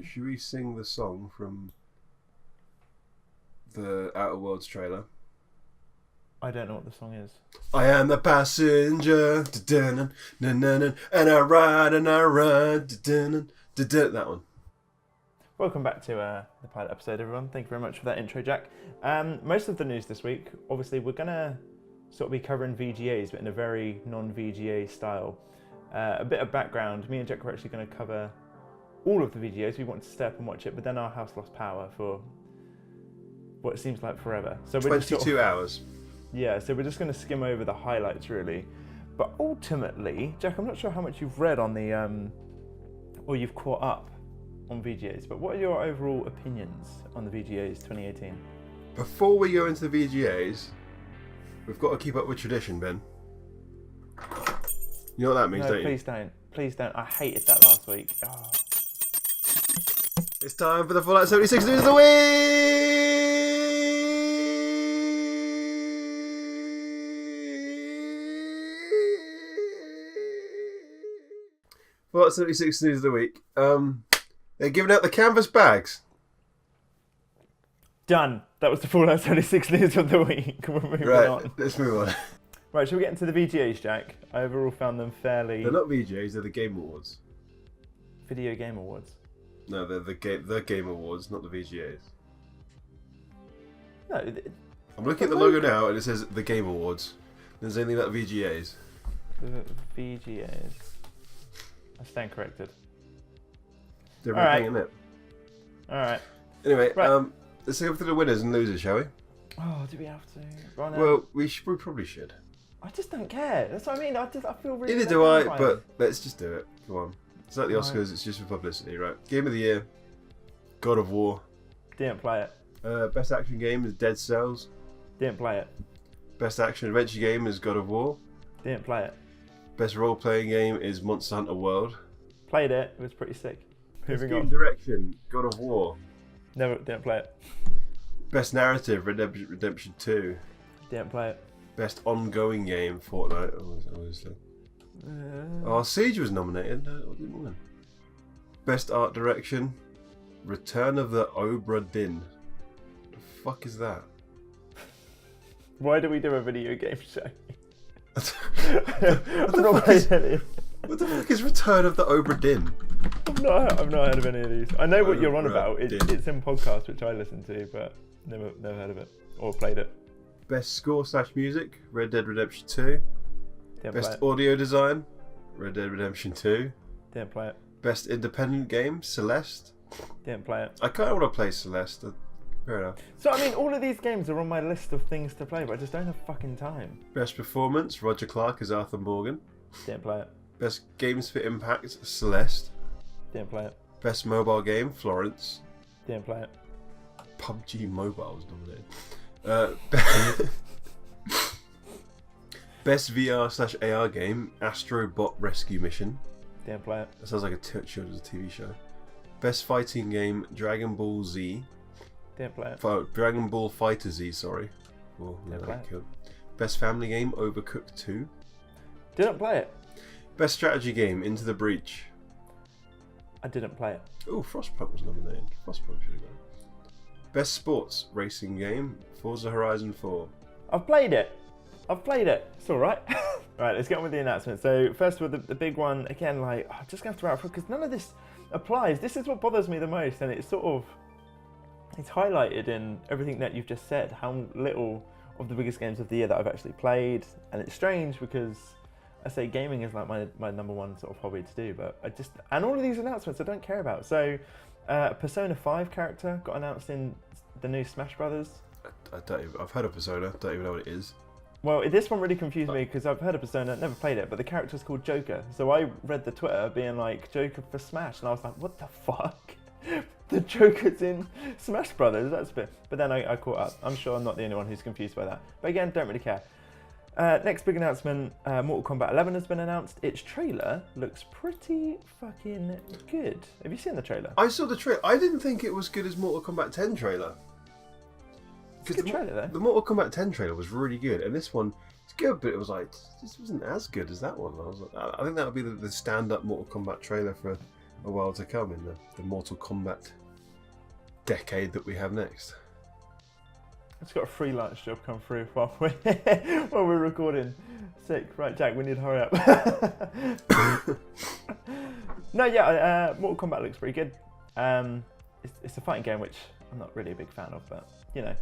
Should we sing the song from the Outer Worlds trailer? I don't know what the song is. I am the passenger, and I ride, that one. Welcome back to the pilot episode, everyone. Thank you very much for that intro, Jack. Most of the news this week, obviously, we're going to sort of be covering VGAs, but in a very non-VGA style. A bit of background, me and Jack were actually going to cover all of the VGAs. We wanted to stay up and watch it, but then our house lost power for what seems like forever. So we're 22 hours. Yeah, so we're just going to skim over the highlights, really. But ultimately, Jack, I'm not sure how much you've read on the, or you've caught up on VGAs, but what are your overall opinions on the VGAs 2018? Before we go into the VGAs, we've got to keep up with tradition, Ben. You know what that means, No, don't you? please don't. Please don't. I hated that last week. Oh. It's time for the Fallout 76 News of the Week! Fallout 76 News of the Week. They're giving out the canvas bags. Done. That was the Fallout 76 News of the Week. We're moving on. Let's move on. Right, shall we get into the VGAs, Jack? I overall found them fairly... They're not VGAs, they're the Game Awards. Video Game Awards. No, they're the Game Awards, not the VGAs. No, I'm looking at the logo now and it says the Game Awards. There's anything about VGAs. the VGAs. I stand corrected. Different All thing, isn't it? Alright. Anyway, Right. let's go through the winners and losers, shall we? Oh, do we have to? Go on then. Well, we probably should. I just don't care. That's what I mean. I feel really... Neither do I, bad. but let's just do it. Come on. It's like the Right. Oscars, it's just for publicity, right? Game of the Year, God of War. Didn't play it. Best Action Game is Dead Cells. Didn't play it. Best Action Adventure Game is God of War. Didn't play it. Best Role Playing Game is Monster Hunter World. Played it. It was pretty sick. Best Moving Game on. Direction, God of War. Never. Didn't play it. Best Narrative, Redemption 2. Didn't play it. Best Ongoing Game, Fortnite, obviously. Oh, Siege was nominated. No, it didn't win. Best Art Direction, Return of the Obra Dinn. The fuck is that? Why do we do a video game show? What the fuck is Return of the Obra Dinn? I've not heard of any of these. I know what you're on about. Dinn. It's in podcasts which I listen to, but never heard of it or played it. Best Score / Music, Red Dead Redemption 2. Didn't Best play it. Audio Design, Red Dead Redemption 2. Didn't play it. Best Independent Game, Celeste. Didn't play it. I kind of want to play Celeste. Fair enough. So I mean, all of these games are on my list of things to play, but I just don't have fucking time. Best Performance, Roger Clark as Arthur Morgan. Didn't play it. Best Games for Impact, Celeste. Didn't play it. Best Mobile Game, Florence. Didn't play it. PUBG Mobile was nominated. Best VR / AR game, Astro Bot Rescue Mission. Didn't play it. That sounds like a children's TV show. Best fighting game, Dragon Ball Z. Didn't play it. Dragon Ball Fighter Z, sorry. Oh, yeah, Didn't play that it. killed. Best family game, Overcooked 2. Didn't play it. Best strategy game, Into the Breach. I didn't play it. Oh, Frostpunk was nominated. Frostpunk should have gone. Best sports racing game, Forza Horizon 4. I've played it. It's all right. Right, let's get on with the announcement. So first of all, the big one again. Like, I'm just gonna have to wrap up because none of this applies. This is what bothers me the most, and it's highlighted in everything that you've just said. How little of the biggest games of the year that I've actually played, and it's strange because I say gaming is like my number one sort of hobby to do, but and all of these announcements I don't care about. So, Persona 5 character got announced in the new Smash Brothers. I've heard of Persona, don't even know what it is. Well, this one really confused me because I've heard of Persona, never played it, but the character's called Joker. So I read the Twitter being like, Joker for Smash, and I was like, what the fuck? The Joker's in Smash Brothers, that's a bit... But then I caught up. I'm sure I'm not the only one who's confused by that. But again, don't really care. Next big announcement, Mortal Kombat 11 has been announced. Its trailer looks pretty fucking good. Have you seen the trailer? I saw the trailer. I didn't think it was good as Mortal Kombat 10 trailer. It's a good trailer though. The Mortal Kombat 10 trailer was really good, and this one, it's good, but it was like, this wasn't as good as that one. I think that would be the stand-up Mortal Kombat trailer for a while to come in the Mortal Kombat decade that we have next. It's got a freelance job come through while we're recording. Sick. Right, Jack, we need to hurry up. No, yeah, Mortal Kombat looks pretty good. It's a fighting game, which I'm not really a big fan of, but, you know,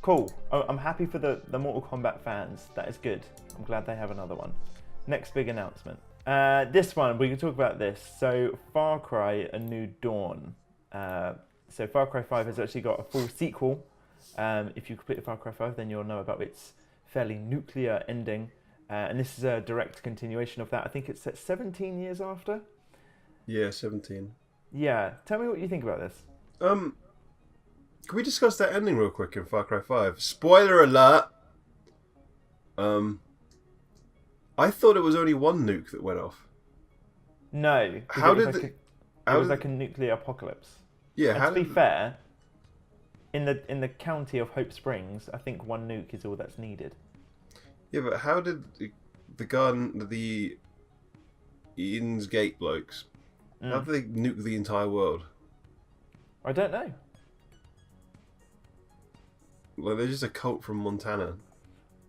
cool. I'm happy for the Mortal Kombat fans. That is good. I'm glad they have another one. Next big announcement. This one, we can talk about this. So, Far Cry: A New Dawn. So, Far Cry 5 has actually got a full sequel. If you complete Far Cry 5, then you'll know about its fairly nuclear ending. And this is a direct continuation of that. I think it's set 17 years after. Yeah, 17. Yeah. Tell me what you think about this. Can we discuss that ending real quick in Far Cry 5? Spoiler alert! I thought it was only one nuke that went off. No. How did it was like a nuclear apocalypse. Yeah, and how to be fair, in the county of Hope Springs, I think one nuke is all that's needed. Yeah, but how did the Eden's Gate blokes, how did they nuke the entire world? I don't know. Like, they're just a cult from Montana.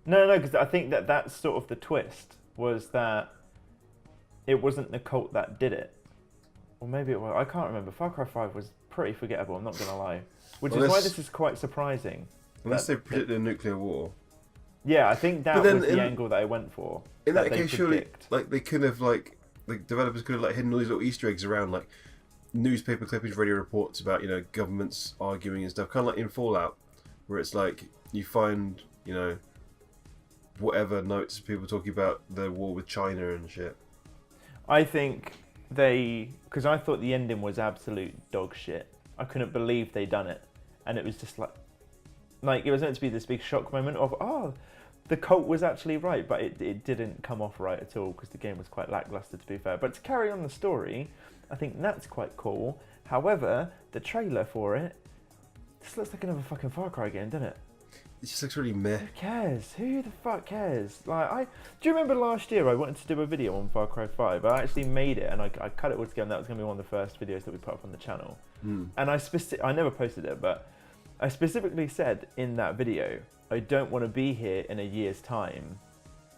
No, because I think that's sort of the twist, was that it wasn't the cult that did it. Or maybe it was. I can't remember. Far Cry 5 was pretty forgettable, I'm not going to lie. Which is why this is quite surprising. Unless they predicted a nuclear war. Yeah, I think that was the angle that I went for. In that case, surely, like, they could have, like, the developers could have, like, hidden all these little Easter eggs around, like, newspaper clippings, radio reports about, you know, governments arguing and stuff. Kind of like in Fallout, where it's like, you find, you know, whatever notes people talking about the war with China and shit. I think because I thought the ending was absolute dog shit. I couldn't believe they done it, and it was just like it was meant to be this big shock moment of the cult was actually right, but it didn't come off right at all because the game was quite lackluster, to be fair. But to carry on the story, I think that's quite cool. However, the trailer for it just looks like another fucking Far Cry game, doesn't it? It just looks really meh. Who cares? Who the fuck cares? Like, do you remember last year I wanted to do a video on Far Cry 5? I actually made it and I cut it all together, and that was going to be one of the first videos that we put up on the channel. And I never posted it, but I specifically said in that video, I don't want to be here in a year's time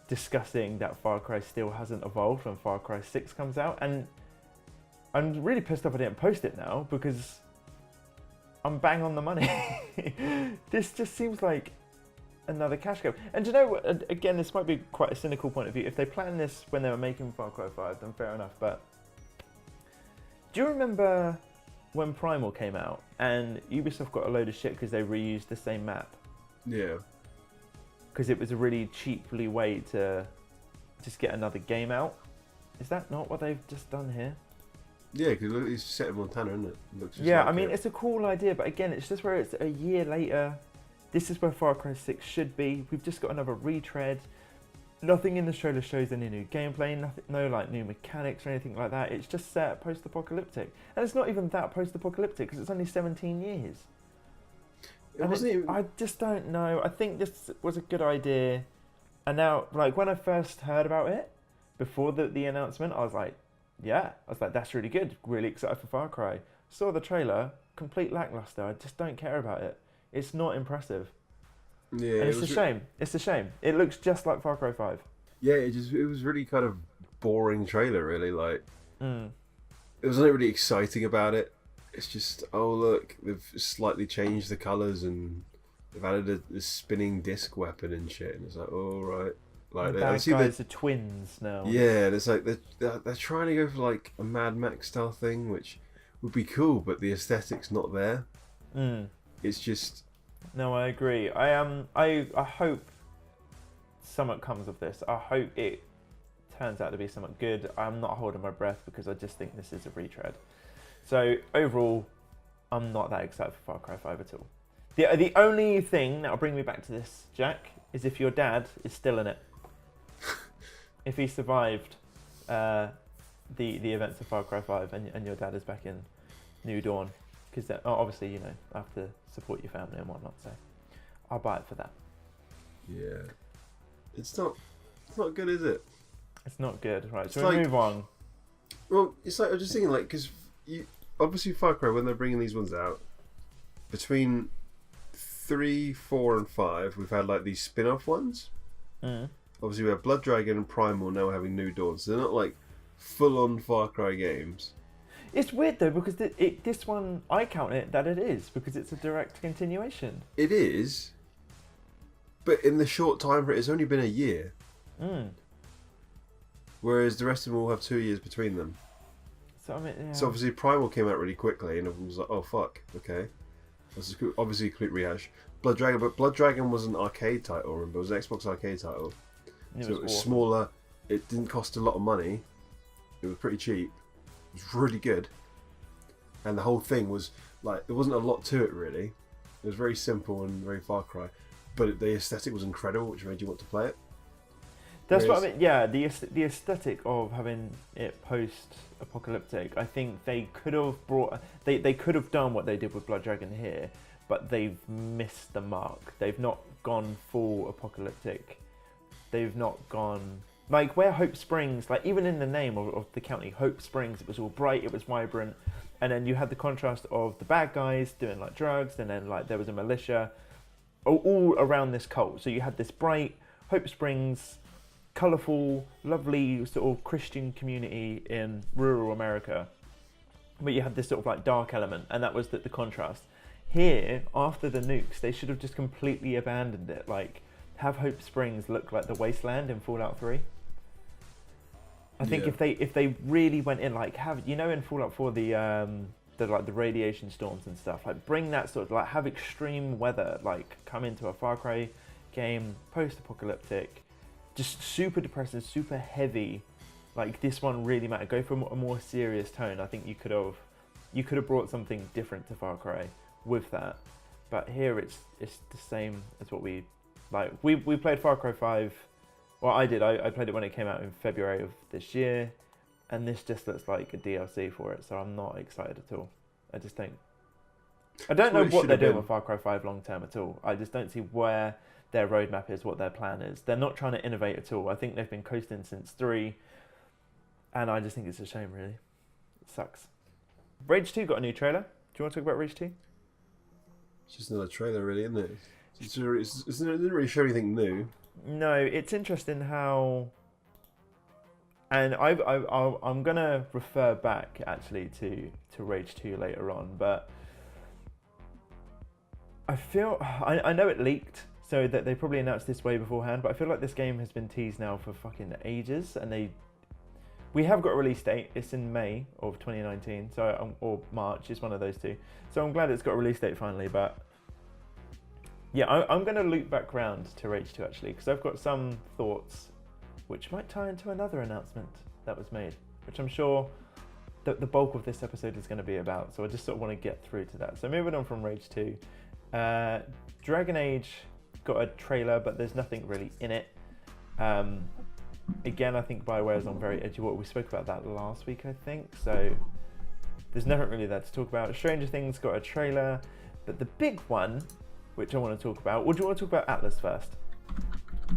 discussing that Far Cry still hasn't evolved when Far Cry 6 comes out. And I'm really pissed off I didn't post it now because I'm bang on the money. This just seems like another cash grab. And do you know what, again, this might be quite a cynical point of view. If they planned this when they were making Far Cry 5, then fair enough. But do you remember when Primal came out and Ubisoft got a load of shit because they reused the same map? Yeah. Because it was a really cheaply way to just get another game out. Is that not what they've just done here? Yeah, because it's set in Montana, isn't it? Looks just yeah, like I mean, it's a cool idea, but again, it's just where it's a year later. This is where Far Cry 6 should be. We've just got another retread. Nothing in the trailer shows any new gameplay, no like new mechanics or anything like that. It's just set post-apocalyptic. And it's not even that post-apocalyptic because it's only 17 years. I just don't know. I think this was a good idea. And now, like, when I first heard about it, before the announcement, I was like, that's really good. Really excited for Far Cry. Saw the trailer, complete lackluster. I just don't care about it. It's not impressive. Yeah, and it's a shame. It's a shame. It looks just like Far Cry 5. Yeah, it was really kind of boring trailer, really. Like, there was nothing really exciting about it. It's just, oh look, they've slightly changed the colours and they've added a spinning disc weapon and shit. And it's like, oh right. Like, the bad guys are twins now. Yeah, it's like they're trying to go for like a Mad Max style thing, which would be cool, but the aesthetic's not there. It's just. No, I agree. I hope something comes of this. I hope it turns out to be something good. I'm not holding my breath because I just think this is a retread. So overall, I'm not that excited for Far Cry 5 at all. The only thing that'll bring me back to this, Jack, is if your dad is still in it. If he survived the events of Far Cry 5 and your dad is back in New Dawn. Because obviously, you know, I have to support your family and whatnot, so I'll buy it for that. Yeah. It's not good, is it? It's not good. Right, It's so we like, move on. Well, it's like, I'm just thinking, like, because obviously Far Cry, when they're bringing these ones out, between 3, 4, and 5, we've had like these spin-off ones. Obviously, we have Blood Dragon and Primal now having New Dawn, so they're not like full-on Far Cry games. It's weird though because this one I count it that it is because it's a direct continuation. It is, but in the short time for it, it's only been a year. Whereas the rest of them all have 2 years between them. So I mean, yeah. So obviously Primal came out really quickly, and everyone was like, "Oh fuck, okay." This is obviously a complete rehash. Blood Dragon was an arcade title. Remember, it was an Xbox arcade title. So it was smaller. It didn't cost a lot of money. It was pretty cheap. It was really good. And the whole thing was like, there wasn't a lot to it really. It was very simple and very Far Cry, but the aesthetic was incredible, which made you want to play it. That's what I mean. Yeah, the aesthetic of having it post-apocalyptic. I think they could have brought. They could have done what they did with Blood Dragon here, but they've missed the mark. They've not gone full apocalyptic. They've not gone like where Hope Springs. Like even in the name of the county, Hope Springs, it was all bright. It was vibrant, and then you had the contrast of the bad guys doing like drugs, and then like there was a militia, all around this cult. So you had this bright Hope Springs, colourful, lovely sort of Christian community in rural America, but you had this sort of like dark element, and that was the contrast. Here, after the nukes, they should have just completely abandoned it. Like, have Hope Springs look like the wasteland in Fallout 3. I think if they really went in, like have in Fallout 4 the radiation storms and stuff, like bring that sort of like have extreme weather like come into a Far Cry game, post-apocalyptic. Just super depressing, super heavy. Like this one really mattered. Go for a more serious tone. I think you could have brought something different to Far Cry with that. But here it's the same as what we like. We played Far Cry 5. Well, I did. I played it when it came out in February of this year, and this just looks like a DLC for it. So I'm not excited at all. I just don't. I don't know what they're doing with Far Cry 5 long term at all. I just don't see where their roadmap is, what their plan is. They're not trying to innovate at all. I think they've been coasting since 3, and I just think it's a shame, really. It sucks. Rage 2 got a new trailer. Do you want to talk about Rage 2? It's just another trailer, really, isn't it? It didn't really show anything new. No, it's interesting how... And I'm going to refer back, actually, to Rage 2 later on, but I feel... I know it leaked, so that they probably announced this way beforehand, but I feel like this game has been teased now for fucking ages, and we have got a release date. It's in May of 2019, so or March. It's one of those two. So I'm glad it's got a release date finally. But yeah, I'm going to loop back round to Rage 2 actually, because I've got some thoughts which might tie into another announcement that was made, which I'm sure that the bulk of this episode is going to be about. So I just sort of want to get through to that. So moving on from Rage 2, Dragon Age got a trailer, but there's nothing really in it. Again, I think BioWare is on very edgy water. We spoke about that last week, I think. So there's nothing really there to talk about. Stranger Things got a trailer, but the big one, which I want to talk about. Or do you want to talk about Atlas first?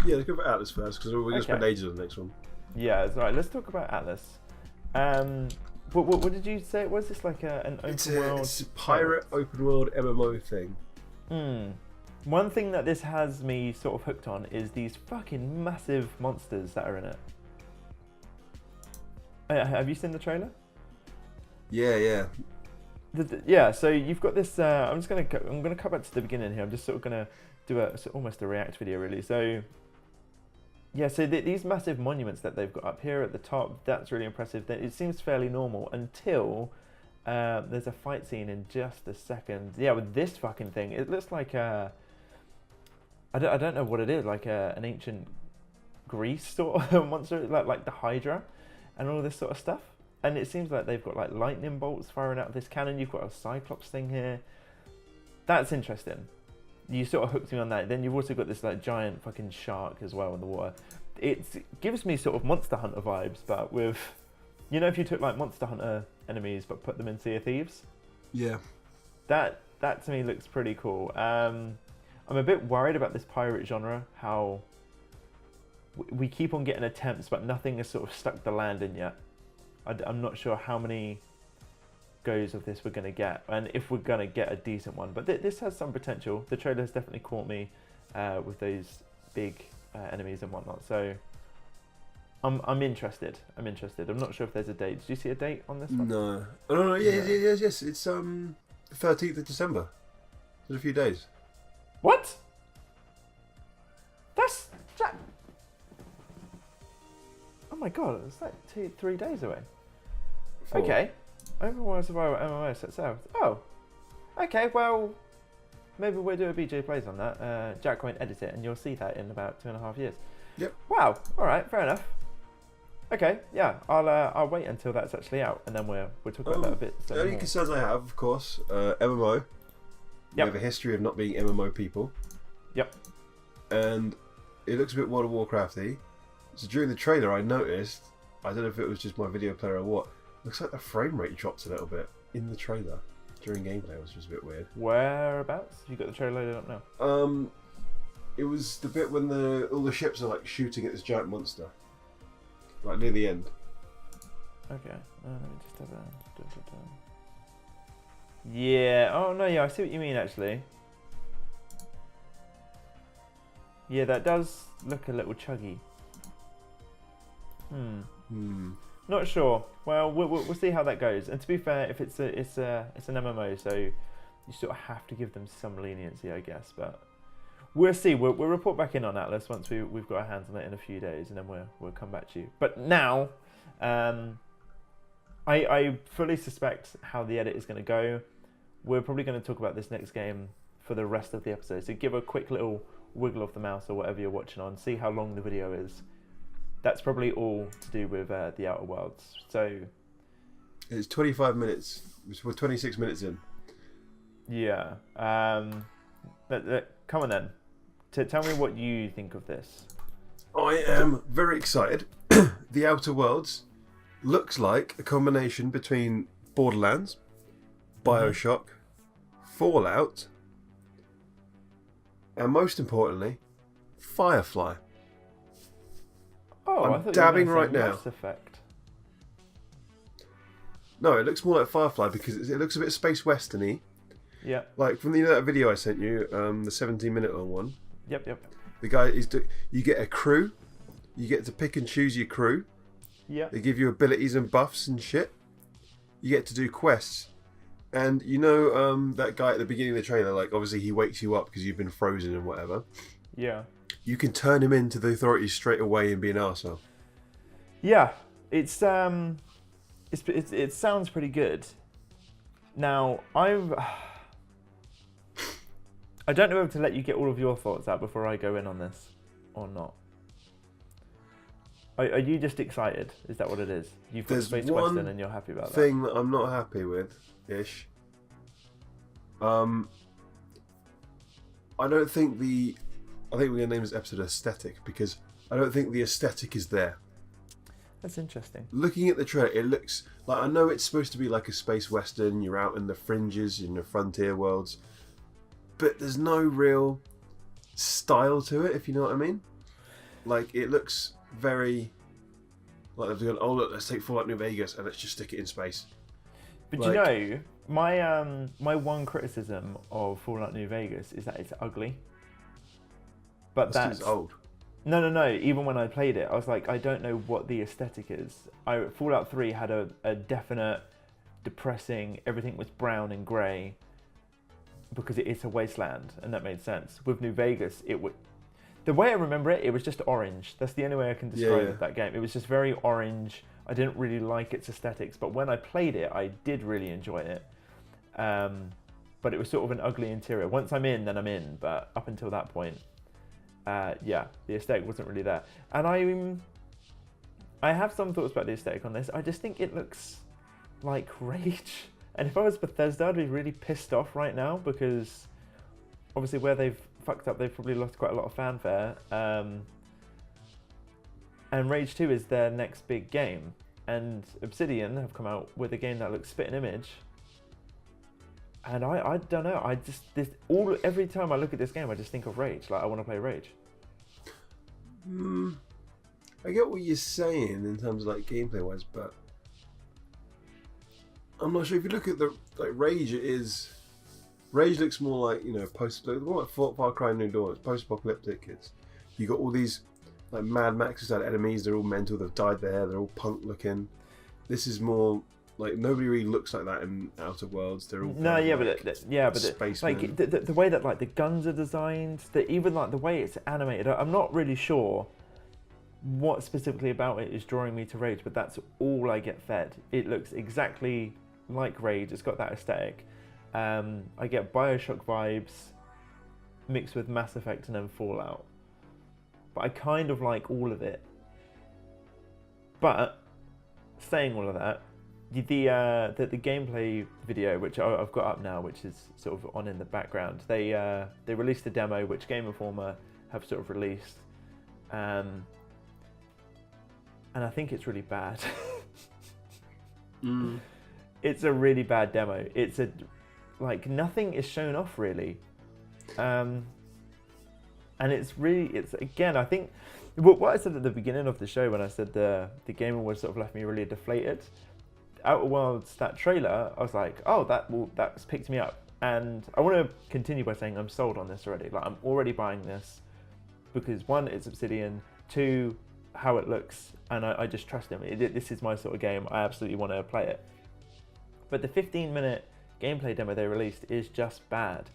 Yeah, let's go about Atlas first, because we're going to spend ages on the next one. Yeah, that's right. Let's talk about Atlas. What did you say? Was this like an open world? It's a pirate open world MMO thing. One thing that this has me sort of hooked on is these fucking massive monsters that are in it. Have you seen the trailer? Yeah. Yeah, so you've got this. I'm gonna cut back to the beginning here. I'm just sort of gonna do almost a react video, really. So yeah, so these massive monuments that they've got up here at the top, that's really impressive. It seems fairly normal until there's a fight scene in just a second. Yeah, with this fucking thing, it looks like I don't know what it is, like an ancient Greece sort of monster, like the Hydra and all this sort of stuff. And it seems like they've got like lightning bolts firing out of this cannon. You've got a Cyclops thing here. That's interesting. You sort of hooked me on that. Then you've also got this like giant fucking shark as well in the water. It gives me sort of Monster Hunter vibes, but with, if you took like Monster Hunter enemies but put them in Sea of Thieves. Yeah. That to me looks pretty cool. I'm a bit worried about this pirate genre, how we keep on getting attempts, but nothing has sort of stuck the landing yet. I'm not sure how many goes of this we're going to get, and if we're going to get a decent one. But this has some potential. The trailer has definitely caught me with those big enemies and whatnot. So I'm interested. I'm not sure if there's a date. Did you see a date on this one? No. Oh, no. Yes. It's 13th of December. In a few days. What? That's that. Oh my god! It's like 3 days away. 4. Okay. Overworld Survival MMO sets out. Oh. Okay. Well, maybe we'll do a BJ Plays on that. Jack won't edit it, and you'll see that in about 2.5 years. Yep. Wow. All right. Fair enough. Okay. Yeah. I'll wait until that's actually out, and then we'll talk about that a bit. The only concerns I have, of course, MMO. We have a history of not being MMO people. Yep. And it looks a bit World of Warcrafty. So during the trailer, I noticed, I don't know if it was just my video player or what, looks like the frame rate drops a little bit in the trailer during gameplay. It was just a bit weird. Whereabouts? You got the trailer loaded up now? It was the bit when all the ships are like shooting at this giant monster, like near the end. Okay. Let me just have a. Yeah. Oh no. Yeah. I see what you mean. Actually. Yeah, that does look a little chuggy. Not sure. Well, we'll see how that goes. And to be fair, if it's an MMO, so you sort of have to give them some leniency, I guess. But we'll see. We'll report back in on Atlas once we've got our hands on it in a few days, and then we'll come back to you. But now, I fully suspect how the edit is going to go. We're probably going to talk about this next game for the rest of the episode. So give a quick little wiggle of the mouse or whatever you're watching on. See how long the video is. That's probably all to do with the Outer Worlds. So it's 25 minutes. We're 26 minutes in. Yeah. Come on then. Tell me what you think of this. I am very excited. The Outer Worlds looks like a combination between Borderlands, Bioshock, Fallout, and most importantly, Firefly. Oh, I'm dabbing right now. Mass Effect. No, it looks more like Firefly because it looks a bit space western-y. Yeah. Like from that video I sent you, the 17-minute long one. Yep. The guy you get a crew, you get to pick and choose your crew. Yeah. They give you abilities and buffs and shit. You get to do quests. And you know that guy at the beginning of the trailer, like obviously he wakes you up because you've been frozen and whatever. Yeah. You can turn him into the authorities straight away and be an arsehole. Yeah. It sounds pretty good. Now, I don't know whether to let you get all of your thoughts out before I go in on this or not. Are you just excited? Is that what it is? You've got Space Western and you're happy about that? Thing that I'm not happy with, ish. I don't think I think we're going to name this episode Aesthetic because I don't think the aesthetic is there. That's interesting. Looking at the trailer, it looks like, I know it's supposed to be like a space western, you're out in the fringes, in the frontier worlds, but there's no real style to it, if you know what I mean. Like, it looks very like they've gone, oh look, let's take Fallout New Vegas and let's just stick it in space. But like, you know, my one criticism of Fallout New Vegas is that it's ugly. But that's old. No. Even when I played it, I was like, I don't know what the aesthetic is. Fallout 3 had a definite depressing. Everything was brown and grey because it is a wasteland, and that made sense. With New Vegas, the way I remember it, it was just orange. That's the only way I can describe that game. It was just very orange. I didn't really like its aesthetics, but when I played it, I did really enjoy it. But it was sort of an ugly interior. Once I'm in, then I'm in. But up until that point, the aesthetic wasn't really there. And I have some thoughts about the aesthetic on this. I just think it looks like Rage. And if I was Bethesda, I'd be really pissed off right now because obviously where they've fucked up, they've probably lost quite a lot of fanfare. And Rage 2 is their next big game. And Obsidian have come out with a game that looks spit and image. And I don't know. Every time I look at this game, I just think of Rage. Like, I want to play Rage. I get what you're saying in terms of like gameplay wise, but I'm not sure if you look at the Rage. Rage looks more like more like Far Cry New Dawn. It's post-apocalyptic. You got all these like Mad Max style enemies. They're all mental. They've dyed their hair. They're all punk looking. This is more like nobody really looks like that in Outer Worlds. They're all like the way that like the guns are designed, even like the way it's animated. I'm not really sure what specifically about it is drawing me to Rage, but that's all I get fed. It looks exactly like Rage. It's got that aesthetic. I get Bioshock vibes mixed with Mass Effect and then Fallout. But I kind of like all of it. But saying all of that, the gameplay video, which I've got up now, which is sort of on in the background, they released a demo which Game Informer have sort of released, and I think it's really bad. It's a really bad demo. It's nothing is shown off really, and it's again, I think what I said at the beginning of the show when I said the Game Awards sort of left me really deflated. Outer Worlds, that trailer, I was like, oh, that's picked me up, and I want to continue by saying I'm sold on this already. Like, I'm already buying this because one, it's Obsidian, two, how it looks, and I just trust them. This is my sort of game. I absolutely want to play it. But the 15-minute gameplay demo they released is just bad.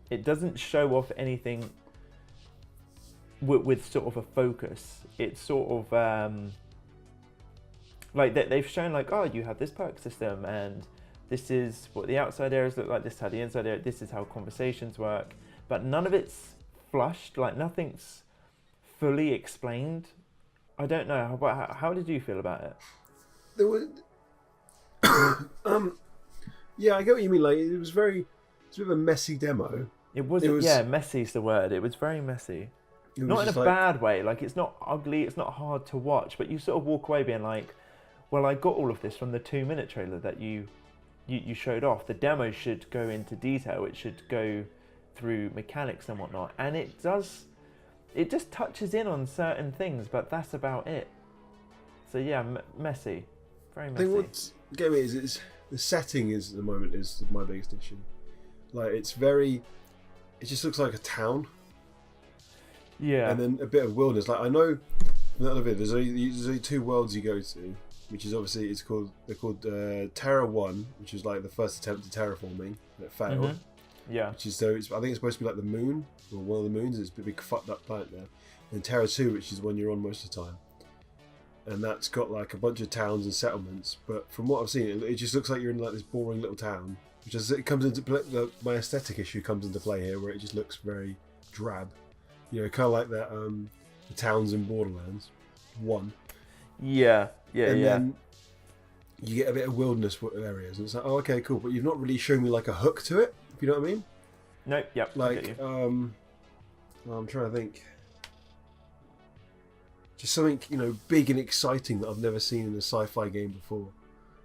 It doesn't show off anything with sort of a focus. It's sort of like they've shown like, oh, you have this perk system, and this is what the outside areas look like, this is how the inside area, this is how conversations work, but none of it's flushed, like nothing's fully explained. I don't know. How did you feel about it? There was, yeah, I get what you mean. Like it's a bit of a messy demo. It was yeah, messy's the word. It was very messy. Not in a bad way. Like it's not ugly. It's not hard to watch. But you sort of walk away being like, well, I got all of this from the 2-minute trailer that you showed off. The demo should go into detail. It should go through mechanics and whatnot. And it does. It just touches in on certain things, but that's about it. So yeah, messy, very messy. I think what's getting me is the setting is at the moment is my biggest issue. Like it just looks like a town. Yeah. And then a bit of wilderness. Like I know from the other video, there's only 2 worlds you go to, which is obviously they're called Terra 1, which is like the first attempt at terraforming that failed. Mm-hmm. Yeah. Which is I think it's supposed to be like the moon, or one of the moons. It's a big fucked up planet there. And Terra 2, which is one you're on most of the time. And that's got like a bunch of towns and settlements. But from what I've seen, it just looks like you're in like this boring little town. Which is it comes into play. My aesthetic issue comes into play here, where it just looks very drab. You know, kind of like that the towns in Borderlands 1. Yeah. And then you get a bit of wilderness areas, and it's like, oh, okay, cool. But you've not really shown me like a hook to it. If you know what I mean? No. Yep. Like, I'm trying to think. Just something, big and exciting that I've never seen in a sci-fi game before.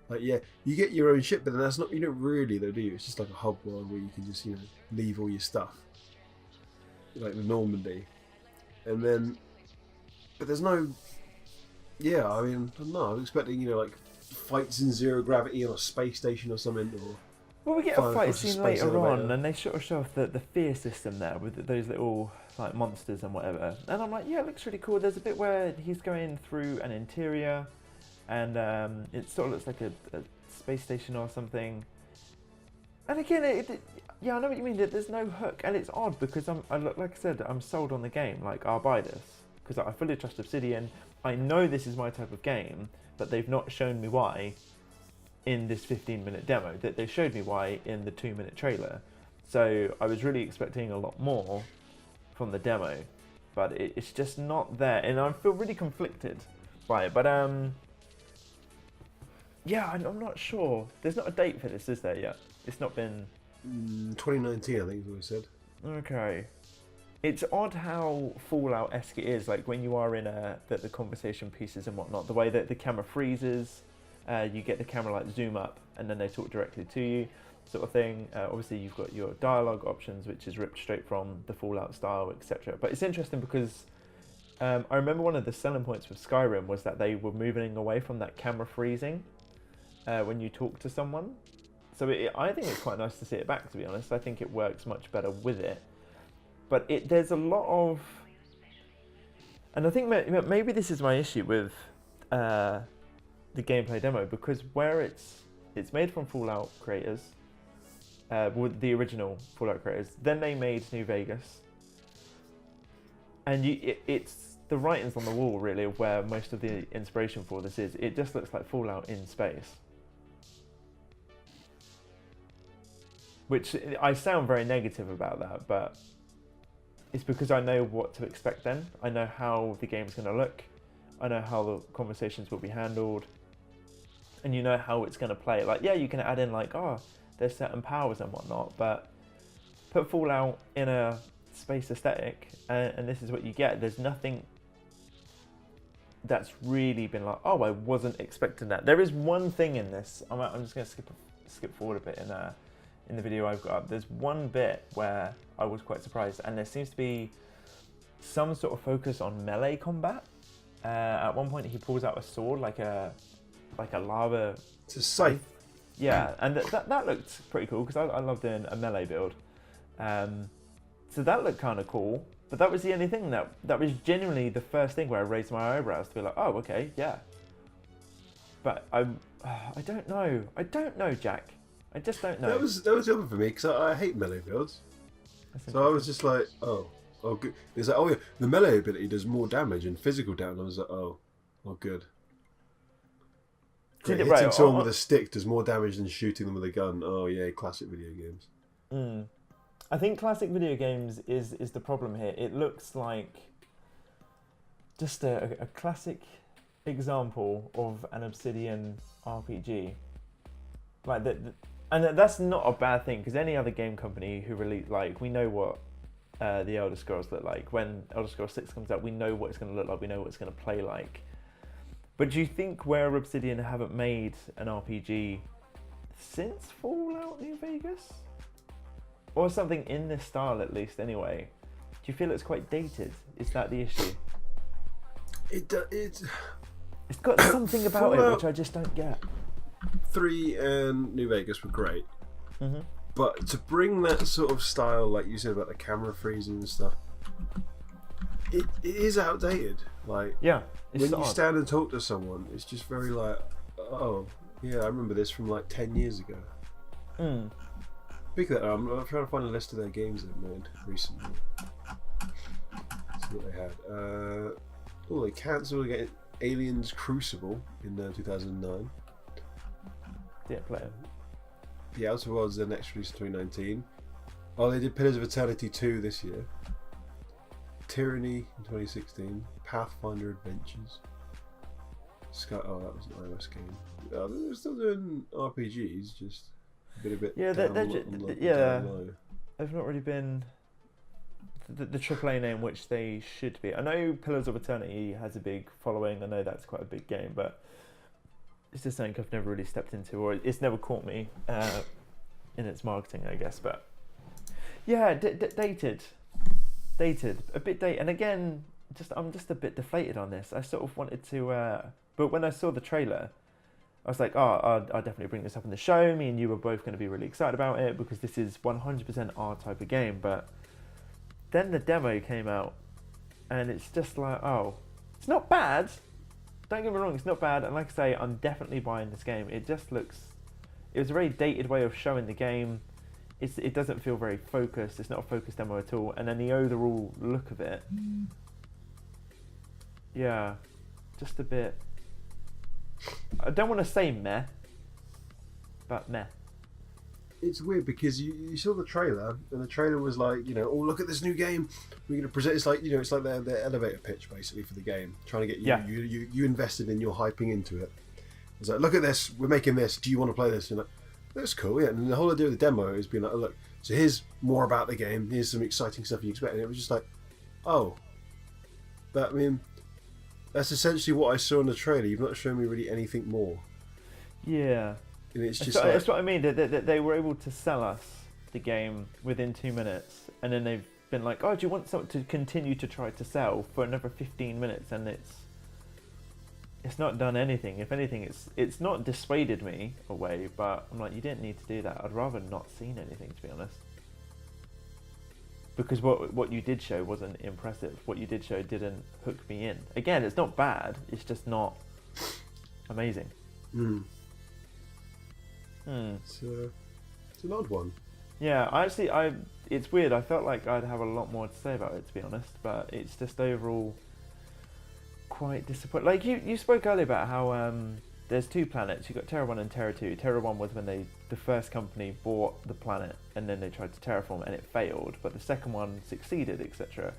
Like, yeah, you get your own ship, but then you don't really, though, do you? It's just like a hub world where you can just, leave all your stuff. Like the Normandy. And then, but there's no, yeah, I mean, I don't know, I was expecting, like, fights in zero gravity on a space station or something, or... Well, we get a fight scene later on, and they sort of show off the fear system there with those little like monsters and whatever. And I'm like, yeah, it looks really cool. There's a bit where he's going through an interior, and it sort of looks like a space station or something. And again, yeah, I know what you mean. There's no hook, and it's odd because like I said, I'm sold on the game. Like, I'll buy this because I fully trust Obsidian. I know this is my type of game, but they've not shown me why in this 15-minute demo. That they showed me why in the 2-minute trailer. So I was really expecting a lot more from the demo, but it's just not there, and I feel really conflicted by it. But yeah, I'm not sure. There's not a date for this, is there yet? It's not been 2019, I think is what I said. Okay. It's odd how Fallout-esque it is, like when you are in the conversation pieces and whatnot, the way that the camera freezes, you get the camera like zoom up and then they talk directly to you, sort of thing. Obviously you've got your dialogue options, which is ripped straight from the Fallout style, etc. But it's interesting because I remember one of the selling points with Skyrim was that they were moving away from that camera freezing. when you talk to someone. So I think it's quite nice to see it back, to be honest. I think it works much better with it. But there's a lot of... And I think maybe this is my issue with the gameplay demo, because where it's made from Fallout creators, with the original Fallout creators, then they made New Vegas. And it's the writing's on the wall, really, of where most of the inspiration for this is. It just looks like Fallout in space. Which, I sound very negative about that, but it's because I know what to expect then. I know how the game's going to look. I know how the conversations will be handled. And you know how it's going to play. Like, yeah, you can add in like, oh, there's certain powers and whatnot, but put Fallout in a space aesthetic and this is what you get. There's nothing that's really been like, oh, I wasn't expecting that. There is one thing in this. I'm just going to skip forward a bit in the video I've got up. There's one bit where I was quite surprised, and there seems to be some sort of focus on melee combat. At one point, he pulls out a sword like a lava. It's a scythe. Yeah, and that looked pretty cool because I love doing a melee build. So that looked kind of cool. But that was the only thing that was genuinely the first thing where I raised my eyebrows to be like, oh, okay, yeah. But I don't know. I don't know, Jack. I just don't know. That was the other for me, because I hate melee builds. So I was just like, oh, good. It's like, oh yeah, the melee ability does more damage and physical damage. I was like, oh, good. Great. Hitting someone with a stick does more damage than shooting them with a gun. Oh yeah, classic video games. I think classic video games is the problem here. It looks like just a classic example of an Obsidian RPG. Like and that's not a bad thing, because any other game company who release, like, we know what the Elder Scrolls look like. When Elder Scrolls 6 comes out, we know what it's going to look like. We know what it's going to play like. But do you think where Obsidian haven't made an RPG since Fallout New Vegas? Or something in this style, at least, anyway. Do you feel it's quite dated? Is that the issue? It's got something about it which I just don't get. 3 and New Vegas were great. Mm-hmm. But to bring that sort of style, like you said about the camera freezing and stuff, it is outdated. Like, yeah, when you stand and talk to someone, it's just very like, oh, yeah, I remember this from like 10 years ago. Speaking of that, I'm trying to find a list of their games they've made recently. See what they had. They cancelled again Aliens Crucible in 2009. Yeah, play it. The Outer Worlds, their next release in 2019. Oh, they did Pillars of Eternity 2 this year. Tyranny in 2016. Pathfinder Adventures. That was an iOS game. They're still doing RPGs, just a bit. Yeah, they've not really been the AAA name which they should be. I know Pillars of Eternity has a big following. I know that's quite a big game, but it's just something I've never really stepped into, or it's never caught me in its marketing, I guess. But yeah, dated, a bit dated. And again, I'm just a bit deflated on this. I sort of wanted to, but when I saw the trailer, I was like, oh, I'll definitely bring this up in the show. Me and you were both going to be really excited about it because this is 100% our type of game. But then the demo came out, and it's just like, oh, it's not bad. Don't get me wrong, it's not bad, and like I say, I'm definitely buying this game. It just looks... It was a very dated way of showing the game. It doesn't feel very focused. It's not a focused demo at all. And then the overall look of it... Yeah, just a bit... I don't want to say meh, but meh. It's weird because you saw the trailer, and the trailer was like, oh, look at this new game. We're going to present. It's like, it's like their elevator pitch basically for the game, trying to get you you invested in, you're hyping into it. It's like, look at this, we're making this. Do you want to play this? And you're like, that's cool, yeah. And the whole idea of the demo is being like, oh, look, so here's more about the game. Here's some exciting stuff you expect. And it was just like, oh, that's essentially what I saw in the trailer. You've not shown me really anything more. Yeah. And it's just that's what I mean. They were able to sell us the game within 2 minutes, and then they've been like, "Oh, do you want something to continue to try to sell for another 15 minutes?" And it's not done anything. If anything, it's not dissuaded me away, but I'm like, you didn't need to do that. I'd rather not seen anything, to be honest. Because what you did show wasn't impressive. What you did show didn't hook me in. Again, it's not bad. It's just not amazing. It's an odd one. Yeah, it's weird. I felt like I'd have a lot more to say about it, to be honest. But it's just overall quite disappointing. Like you spoke earlier about how there's 2 planets. You got Terra 1 and Terra 2. Terra 1 was when the first company bought the planet and then they tried to terraform it and it failed, but the second one succeeded, etc.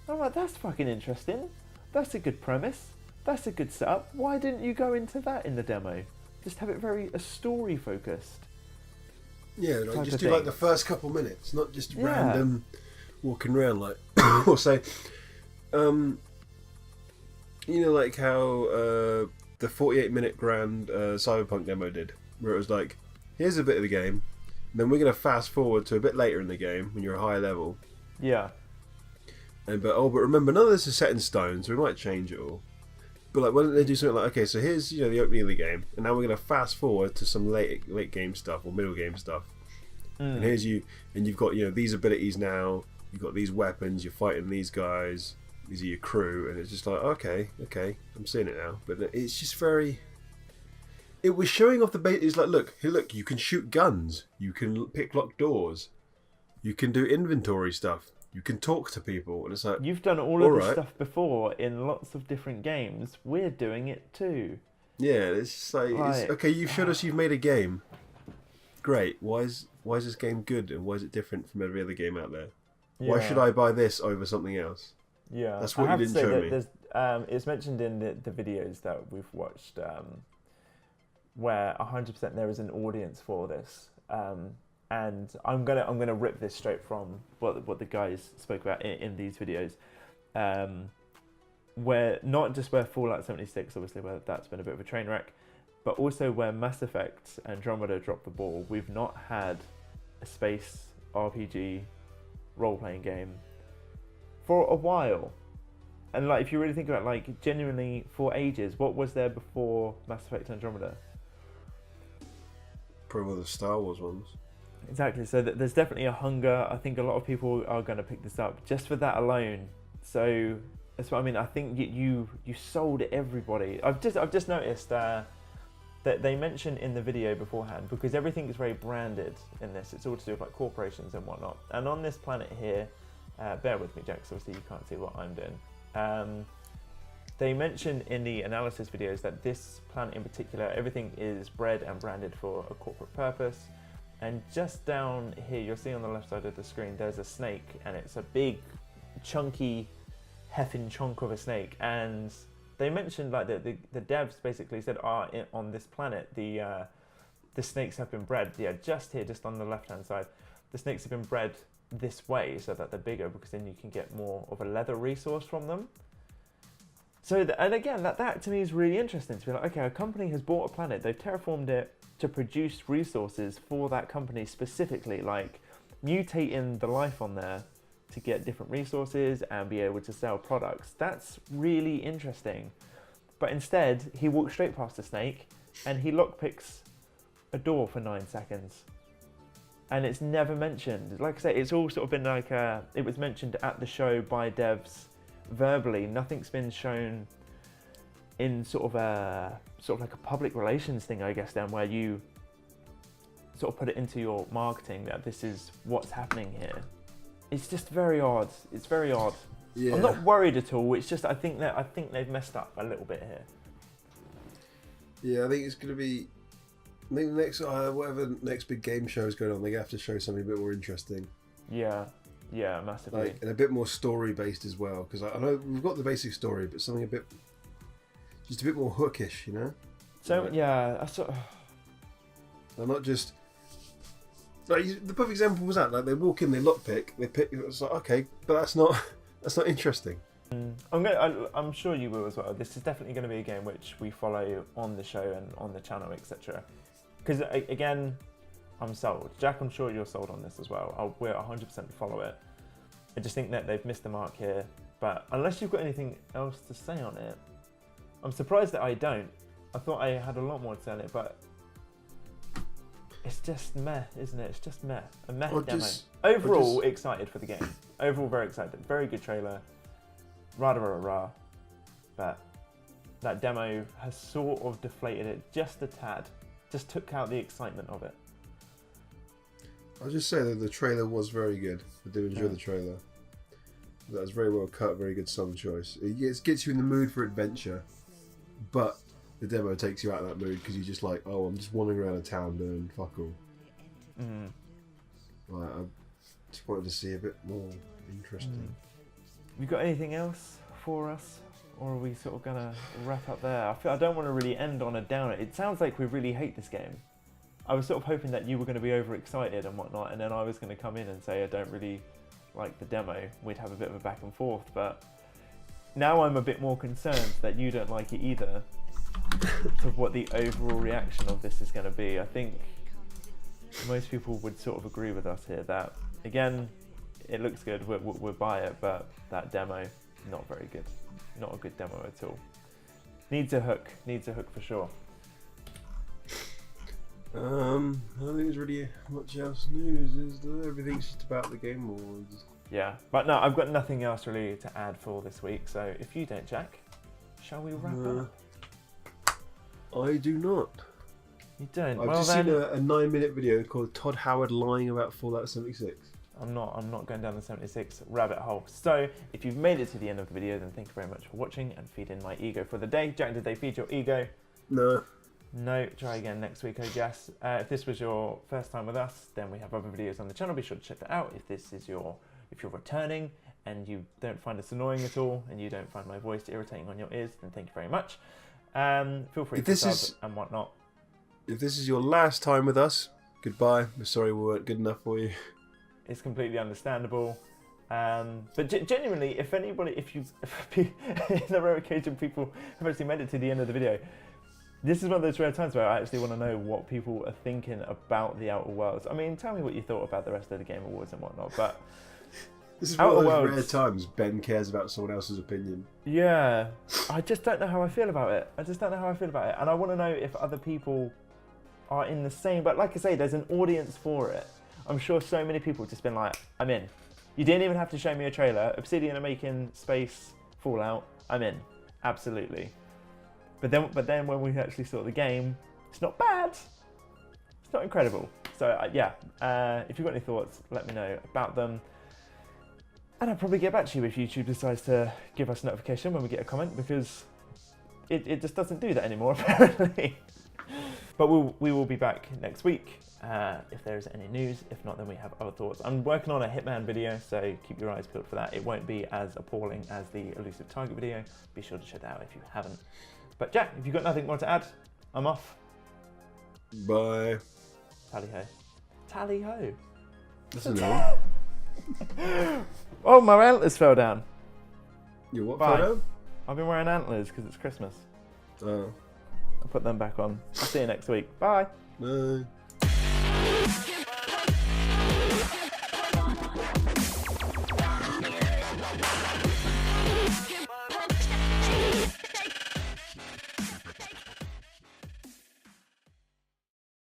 I'm like, that's fucking interesting. That's a good premise. That's a good setup. Why didn't you go into that in the demo? Just have it very story focused. Yeah, like just do like the first couple minutes, not just random walking around like, or say, like how the 48-minute grand Cyberpunk demo did, where it was like, here's a bit of the game, and then we're going to fast forward to a bit later in the game when you're a higher level. Yeah. But remember, none of this is set in stone, so we might change it all. But like, why don't they do something like, okay, so here's the opening of the game, and now we're going to fast forward to some late game stuff or middle game stuff, and you've got these abilities now, you've got these weapons, you're fighting these guys, these are your crew, and it's just like, okay, I'm seeing it now. But it's just very. It was showing off the base. It's like, look, you can shoot guns, you can pick locked doors, you can do inventory stuff. You can talk to people, and it's like, you've done all of this stuff before in lots of different games. We're doing it too. Yeah, it's just like okay. You've showed us you've made a game. Great. Why is this game good, and why is it different from every other game out there? Yeah. Why should I buy this over something else? Yeah, that's what you didn't show me. It's mentioned in the videos that we've watched, where 100% there is an audience for this. And I'm gonna rip this straight from what the guys spoke about in these videos, where not just where Fallout 76, obviously, where that's been a bit of a train wreck, but also where Mass Effect Andromeda dropped the ball. We've not had a space RPG role-playing game for a while, and like if you really think about it, like genuinely for ages, what was there before Mass Effect Andromeda? Probably one of the Star Wars ones. Exactly, so there's definitely a hunger. I think a lot of people are going to pick this up just for that alone. So that's what I mean. I think you sold everybody. I've just noticed that they mentioned in the video beforehand, because everything is very branded in this. It's all to do with like corporations and whatnot. And on this planet here, bear with me, Jack, 'cause obviously you can't see what I'm doing. They mentioned in the analysis videos that this planet in particular, everything is bred and branded for a corporate purpose. And just down here, you'll see on the left side of the screen, there's a snake, and it's a big, chunky, heffing chunk of a snake. And they mentioned like the devs basically said, on this planet, the snakes have been bred. Yeah, just here, just on the left-hand side, the snakes have been bred this way so that they're bigger, because then you can get more of a leather resource from them. So, and again, that to me is really interesting to be like, okay, a company has bought a planet, they've terraformed it to produce resources for that company specifically, like mutating the life on there to get different resources and be able to sell products. That's really interesting. But instead, he walks straight past the snake and he lockpicks a door for 9 seconds. And it's never mentioned. Like I say, it's all sort of been like, it was mentioned at the show by devs verbally. Nothing's been shown in sort of like a public relations thing, I guess, then, where you sort of put it into your marketing that this is what's happening here. It's just very odd. It's very odd. Yeah. I'm not worried at all. It's just I think they've messed up a little bit here. Yeah, I think it's going to be. I think the next whatever next big game show is going on, they have to show something a bit more interesting. Yeah, massively. Like, and a bit more story based as well, because I know we've got the basic story, but something just a bit more hookish, you know. So like, yeah, they're not just. Like, the perfect example was that, like, they walk in, they lockpick, they pick. It's like, okay, but that's not interesting. I'm sure you will as well. This is definitely going to be a game which we follow on the show and on the channel, etc. Because again, I'm sold. Jack, I'm sure you're sold on this as well. We'll 100% follow it. I just think that they've missed the mark here. But unless you've got anything else to say on it, I'm surprised that I don't. I thought I had a lot more to say on it, but it's just meh, isn't it? It's just meh. A meh demo. Overall, excited for the game. Overall, very excited. Very good trailer. Rah, rah, rah, rah. But that demo has sort of deflated it just a tad. Just took out the excitement of it. I'll just say that the trailer was very good. I do enjoy the trailer. That was very well cut, very good song choice. It gets you in the mood for adventure, but the demo takes you out of that mood because you're just like, oh, I'm just wandering around a town doing fuck all. Like, I just wanted to see a bit more interesting. You got anything else for us? Or are we sort of going to wrap up there? I don't want to really end on a downer. It sounds like we really hate this game. I was sort of hoping that you were going to be overexcited and whatnot, and then I was going to come in and say I don't really like the demo. We'd have a bit of a back and forth, but now I'm a bit more concerned that you don't like it either to what the overall reaction of this is going to be. I think most people would sort of agree with us here that, again, it looks good, we'll buy it, but that demo, not very good. Not a good demo at all. Needs a hook for sure. I don't think there's really much else news, is there? Everything's just about the Game Awards. Yeah, but no, I've got nothing else really to add for this week, so if you don't, Jack, shall we wrap up? I do not. You don't? I've just seen a 9-minute video called Todd Howard lying about Fallout 76. I'm not going down the 76 rabbit hole. So, if you've made it to the end of the video, then thank you very much for watching and feeding my ego for the day. Jack, did they feed your ego? No. No, try again next week, I guess. If this was your first time with us, then we have other videos on the channel. Be sure to check that out. If you're returning and you don't find us annoying at all, and you don't find my voice irritating on your ears, then thank you very much. Feel free to sub and whatnot. If this is your last time with us, goodbye. We're sorry we weren't good enough for you. It's completely understandable. But genuinely, if in a rare occasion people have actually made it to the end of the video, this is one of those rare times where I actually want to know what people are thinking about the Outer Worlds. I mean, tell me what you thought about the rest of the Game Awards and whatnot, but this is one of those rare times Ben cares about someone else's opinion. Yeah, I just don't know how I feel about it. And I want to know if other people are in the same, but like I say, there's an audience for it. I'm sure so many people have just been like, I'm in. You didn't even have to show me a trailer. Obsidian are making space Fallout. I'm in. Absolutely. But then when we actually saw the game, it's not bad. It's not incredible. So yeah, if you've got any thoughts, let me know about them. And I'll probably get back to you if YouTube decides to give us notification when we get a comment, because it just doesn't do that anymore, apparently. But we will be back next week if there is any news. If not, then we have other thoughts. I'm working on a Hitman video, so keep your eyes peeled for that. It won't be as appalling as the Elusive Target video. Be sure to check that out if you haven't. But Jack, if you've got nothing more to add, I'm off. Bye. Tally ho. Tally ho. That's a no. Oh, my antlers fell down. Your what Bye. fell down? I've been wearing antlers because it's Christmas. Oh. I'll put them back on. I'll see you next week. Bye. Bye.